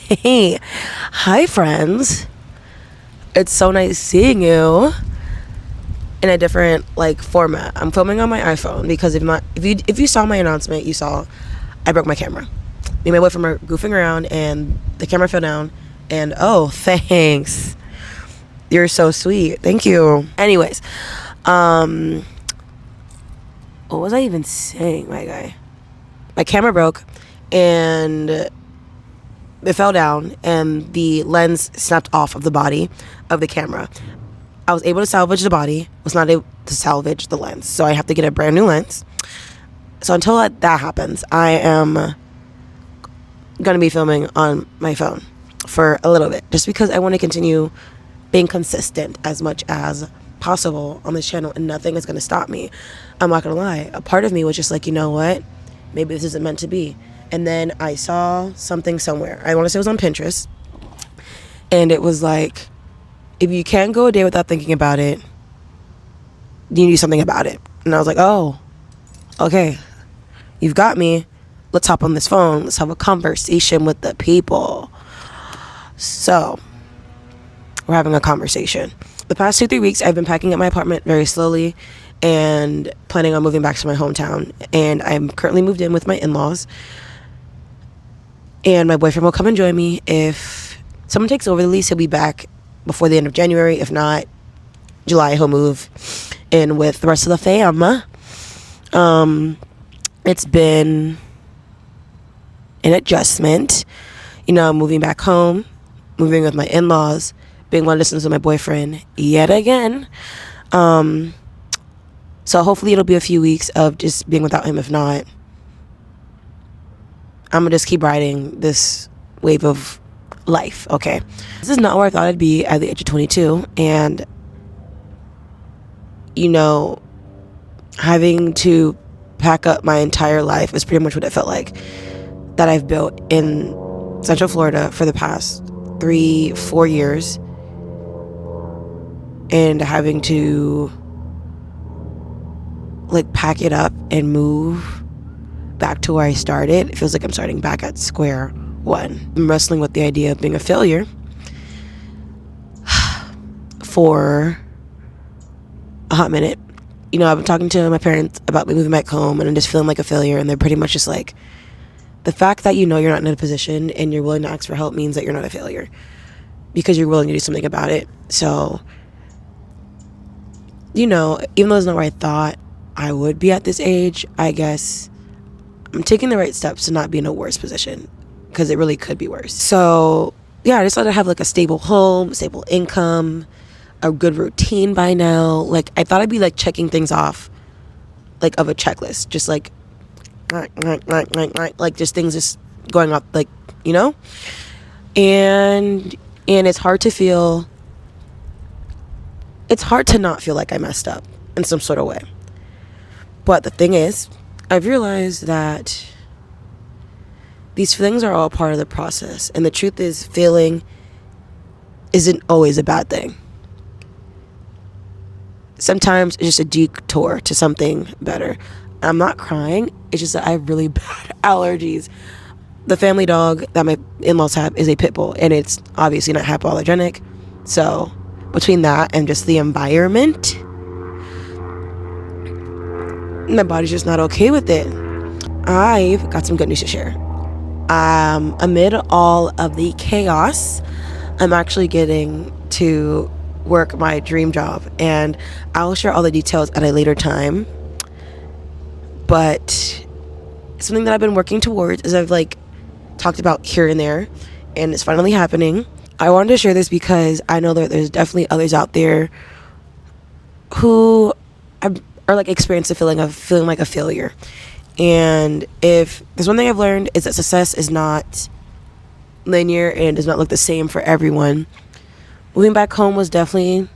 Hey, hi friends. It's so nice seeing you in a different format. I'm filming on my iPhone because if you saw my announcement, you saw I broke my camera. Me and my boyfriend were goofing around and the camera fell down. And oh, thanks. You're so sweet. Thank you. Anyways, what was I even saying, my guy? My camera broke and it fell down and the lens snapped off of the body of the camera. I was able to salvage the body, was not able to salvage the lens. So I have to get a brand new lens. So until that happens, I am going to be filming on my phone for a little bit. Just because I want to continue being consistent as much as possible on this channel and nothing is going to stop me. I'm not going to lie. A part of me was just like, you know what? Maybe this isn't meant to be. And then I saw something somewhere. I want to say it was on Pinterest. And it was like, if you can't go a day without thinking about it, you do something about it. And I was like, oh, okay. You've got me. Let's hop on this phone. Let's have a conversation with the people. So, we're having a conversation. The past 2-3 weeks, I've been packing up my apartment very slowly and planning on moving back to my hometown. And I'm currently moved in with my in-laws. And my boyfriend will come and join me. If someone takes over the lease, he'll be back before the end of January. If not, July, he'll move in with the rest of the fam. It's been an adjustment. You know, moving back home, moving with my in-laws, being long distance with my boyfriend yet again. So hopefully it'll be a few weeks of just being without him. If not, I'm gonna just keep riding this wave of life, okay? This is not where I thought I'd be at the age of 22, and you know, having to pack up my entire life is pretty much what it felt like that I've built in Central Florida for the past 3-4 years, and having to pack it up and move back to where I started. It feels like I'm starting back at square one. I'm wrestling with the idea of being a failure for a hot minute. You know, I've been talking to my parents about me moving back home and I'm just feeling like a failure, and they're pretty much just like, the fact that you know you're not in a position and you're willing to ask for help means that you're not a failure because you're willing to do something about it. So, you know, even though it's not where I thought I would be at this age, I guess I'm taking the right steps to not be in a worse position, because it really could be worse. So yeah, I just thought I'd have a stable home, stable income, a good routine by now. I thought I'd be checking things off of a checklist, just just things just going up, you know. And it's hard to not feel like I messed up in some sort of way. But the thing is, I've realized that these feelings are all part of the process. And the truth is, failing isn't always a bad thing. Sometimes it's just a detour to something better. I'm not crying. It's just that I have really bad allergies. The family dog that my in-laws have is a pit bull, and it's obviously not hypoallergenic. So between that and just the environment, my body's just not okay with it. I've got some good news to share. Amid all of the chaos, I'm actually getting to work my dream job, and I'll share all the details at a later time. But something that I've been working towards, as I've talked about here and there, and it's finally happening. I wanted to share this because I know that there's definitely others out there who are experiencing the feeling of feeling like a failure. And if there's one thing I've learned, is that success is not linear and it does not look the same for everyone. Moving back home was definitely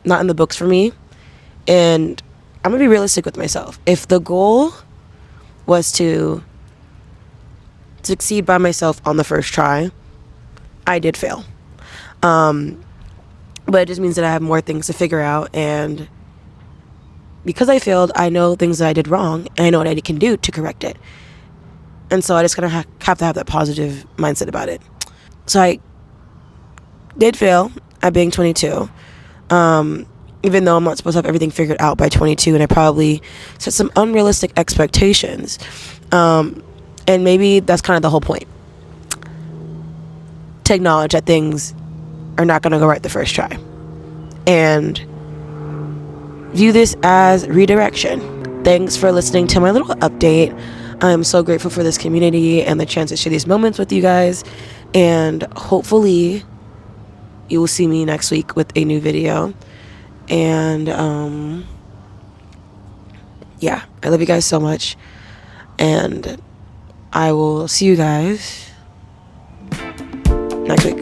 not in the books for me, and I'm gonna be realistic with myself. If the goal was to succeed by myself on the first try, I did fail. But it just means that I have more things to figure out, and because I failed, I know things that I did wrong, and I know what I can do to correct it. And so I just kind of have to have that positive mindset about it. So I did fail at being 22. Even though I'm not supposed to have everything figured out by 22, and I probably set some unrealistic expectations. And maybe that's kind of the whole point. To acknowledge that things are not going to go right the first try. And view this as redirection. Thanks for listening to my little update. I'm so grateful for this community and the chance to share these moments with you guys. And hopefully you will see me next week with a new video. And yeah, I love you guys so much. And I will see you guys next week.